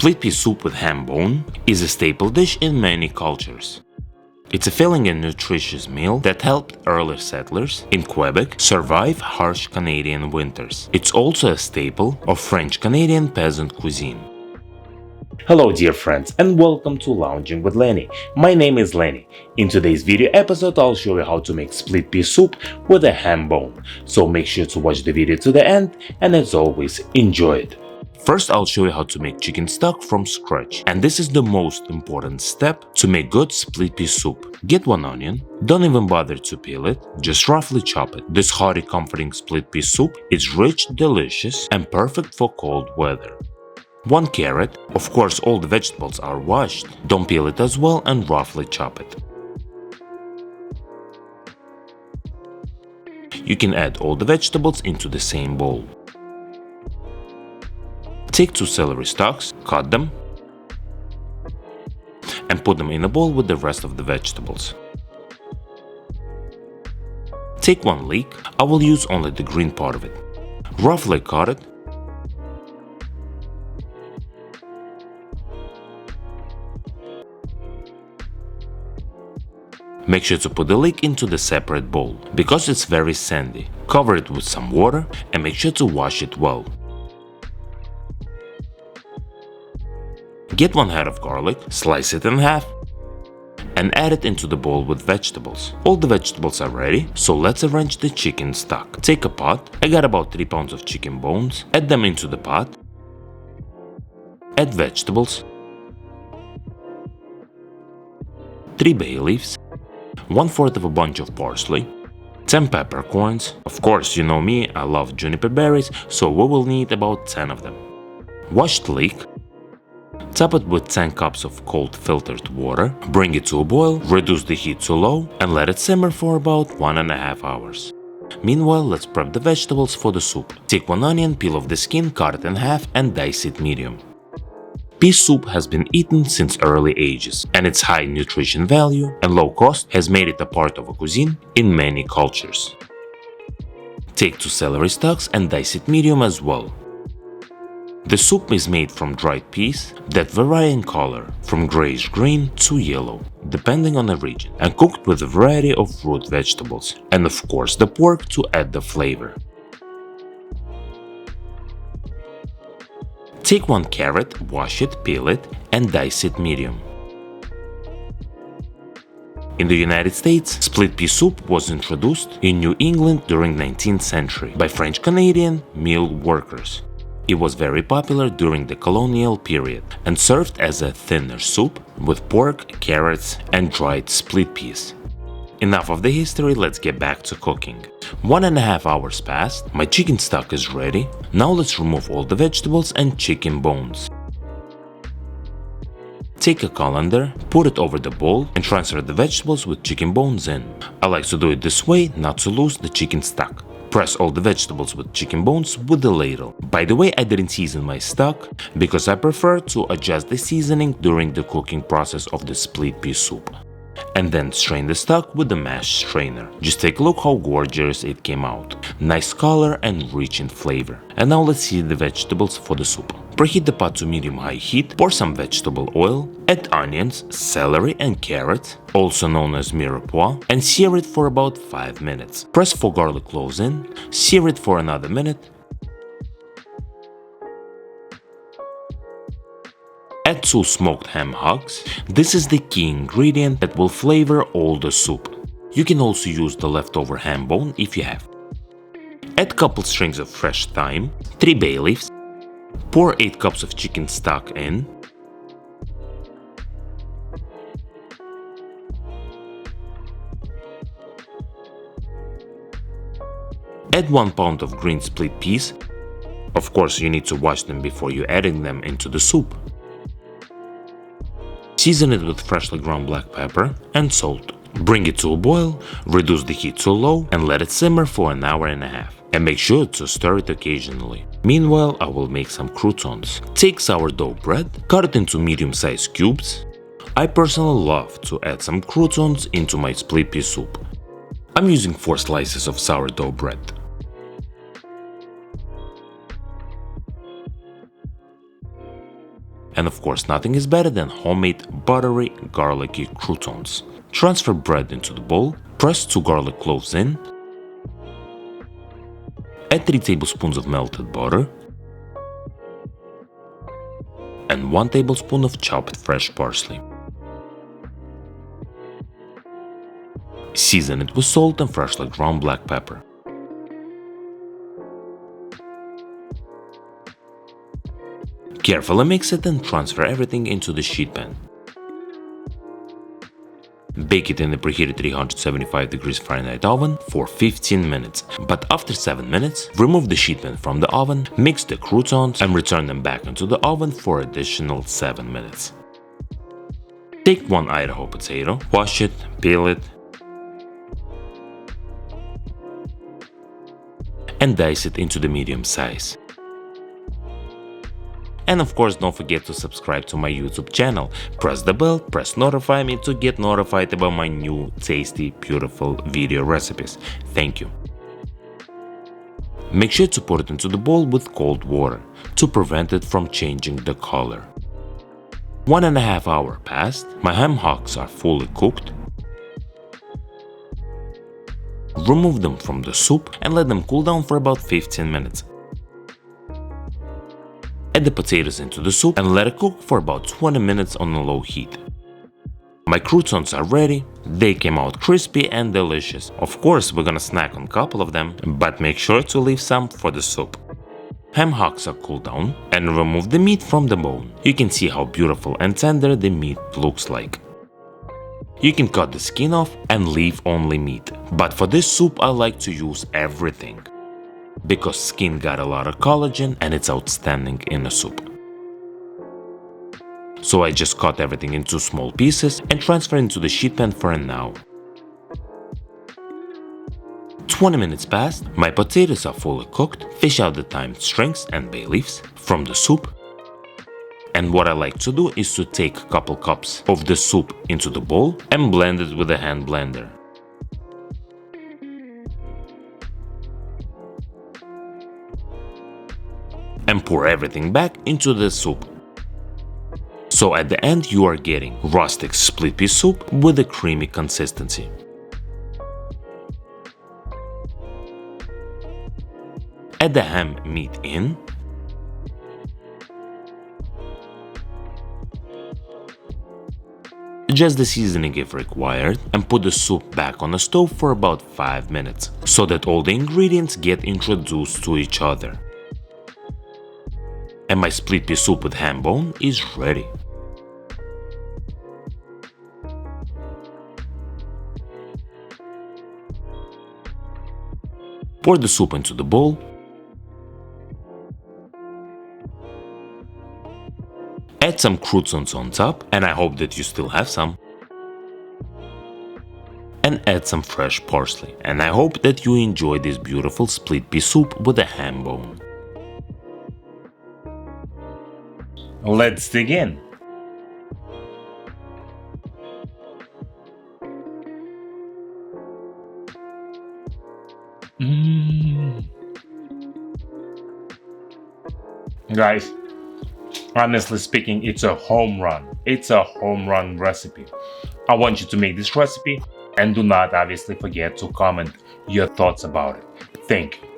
Split pea soup with ham bone is a staple dish in many cultures. It's a filling and nutritious meal that helped early settlers in Quebec survive harsh Canadian winters. It's also a staple of French-Canadian peasant cuisine. Hello dear friends and welcome to Lounging with Lenny. My name is Lenny. In today's video episode I'll show you how to make split pea soup with a ham bone. So make sure to watch the video to the end and as always enjoy it. First I'll show you how to make chicken stock from scratch, and this is the most important step to make good split pea soup. Get one onion, don't even bother to peel it, just roughly chop it. This hearty comforting split pea soup is rich, delicious and perfect for cold weather. 1 carrot, of course all the vegetables are washed, don't peel it as well and roughly chop it. You can add all the vegetables into the same bowl. Take 2 celery stalks, cut them, and put them in a bowl with the rest of the vegetables. Take 1 leek, I will use only the green part of it. Roughly cut it. Make sure to put the leek into the separate bowl, because it's very sandy. Cover it with some water and make sure to wash it well. Get 1 head of garlic, slice it in half, and add it into the bowl with vegetables. All the vegetables are ready, so let's arrange the chicken stock. Take a pot, I got about 3 pounds of chicken bones, add them into the pot, add vegetables, 3 bay leaves, 1/4 of a bunch of parsley, 10 peppercorns. Of course, you know me, I love juniper berries, so we will need about 10 of them. Washed leek. Top it with 10 cups of cold filtered water, bring it to a boil, reduce the heat to low and let it simmer for about 1.5 hours. Meanwhile, let's prep the vegetables for the soup. Take 1 onion, peel off the skin, cut it in half and dice it medium. Pea soup has been eaten since early ages, and its high nutrition value and low cost has made it a part of a cuisine in many cultures. Take 2 celery stalks and dice it medium as well. The soup is made from dried peas that vary in color, from grayish-green to yellow, depending on the region, and cooked with a variety of root vegetables, and of course the pork to add the flavor. Take 1 carrot, wash it, peel it, and dice it medium. In the United States, split pea soup was introduced in New England during 19th century by French-Canadian meal workers. It was very popular during the colonial period and served as a thinner soup with pork, carrots, and dried split peas. Enough of the history, let's get back to cooking. 1.5 hours passed, my chicken stock is ready. Now let's remove all the vegetables and chicken bones. Take a colander, put it over the bowl and transfer the vegetables with chicken bones in. I like to do it this way, not to lose the chicken stock. Press all the vegetables with chicken bones with the ladle. By the way, I didn't season my stock because I prefer to adjust the seasoning during the cooking process of the split pea soup. And then strain the stock with the mash strainer. Just take a look how gorgeous it came out. Nice color and rich in flavor. And now let's season the vegetables for the soup. Preheat the pot to medium-high heat, pour some vegetable oil, add onions, celery and carrots, also known as mirepoix, and sear it for about 5 minutes. Press 4 garlic cloves in, sear it for another minute, add 2 smoked ham hocks. This is the key ingredient that will flavor all the soup. You can also use the leftover ham bone if you have. Add couple strings of fresh thyme, 3 bay leaves, pour 8 cups of chicken stock in, add 1 pound of green split peas. Of course, you need to wash them before you adding them into the soup. Season it with freshly ground black pepper and salt. Bring it to a boil, reduce the heat to low and let it simmer for 1.5 hours. And make sure to stir it occasionally. Meanwhile, I will make some croutons. Take sourdough bread, cut it into medium-sized cubes. I personally love to add some croutons into my split pea soup. I'm using 4 slices of sourdough bread. And of course, nothing is better than homemade buttery, garlicky croutons. Transfer bread into the bowl, press 2 garlic cloves in, add 3 tablespoons of melted butter, and 1 tablespoon of chopped fresh parsley. Season it with salt and freshly ground black pepper. Carefully mix it and transfer everything into the sheet pan. Bake it in the preheated 375 degrees Fahrenheit oven for 15 minutes. But after 7 minutes, remove the sheet pan from the oven, mix the croutons and return them back into the oven for additional 7 minutes. Take 1 Idaho potato, wash it, peel it, and dice it into the medium size. And of course, don't forget to subscribe to my YouTube channel. Press the bell, press notify me to get notified about my new tasty, beautiful video recipes. Thank you. Make sure to put it into the bowl with cold water to prevent it from changing the color. 1.5 hours passed, my ham hocks are fully cooked. Remove them from the soup and let them cool down for about 15 minutes. Add the potatoes into the soup and let it cook for about 20 minutes on a low heat. My croutons are ready, they came out crispy and delicious. Of course, we're gonna snack on a couple of them, but make sure to leave some for the soup. Ham hocks are cooled down and remove the meat from the bone. You can see how beautiful and tender the meat looks like. You can cut the skin off and leave only meat, but for this soup I like to use everything, because skin got a lot of collagen and it's outstanding in a soup. So I just cut everything into small pieces and transfer into the sheet pan for an hour. 20 minutes passed, my potatoes are fully cooked. Fish out the thyme strings and bay leaves from the soup. And what I like to do is to take a couple cups of the soup into the bowl and blend it with a hand blender. And pour everything back into the soup. So at the end you are getting rustic split pea soup with a creamy consistency. Add the ham meat in. Adjust the seasoning if required and put the soup back on the stove for about 5 minutes so that all the ingredients get introduced to each other. And my split pea soup with ham bone is ready. Pour the soup into the bowl. Add some croutons on top, and I hope that you still have some. And add some fresh parsley, and I hope that you enjoy this beautiful split pea soup with a ham bone. Let's dig in. Guys, honestly speaking, it's a home run. It's a home run recipe. I want you to make this recipe and do not obviously forget to comment your thoughts about it. Thank you.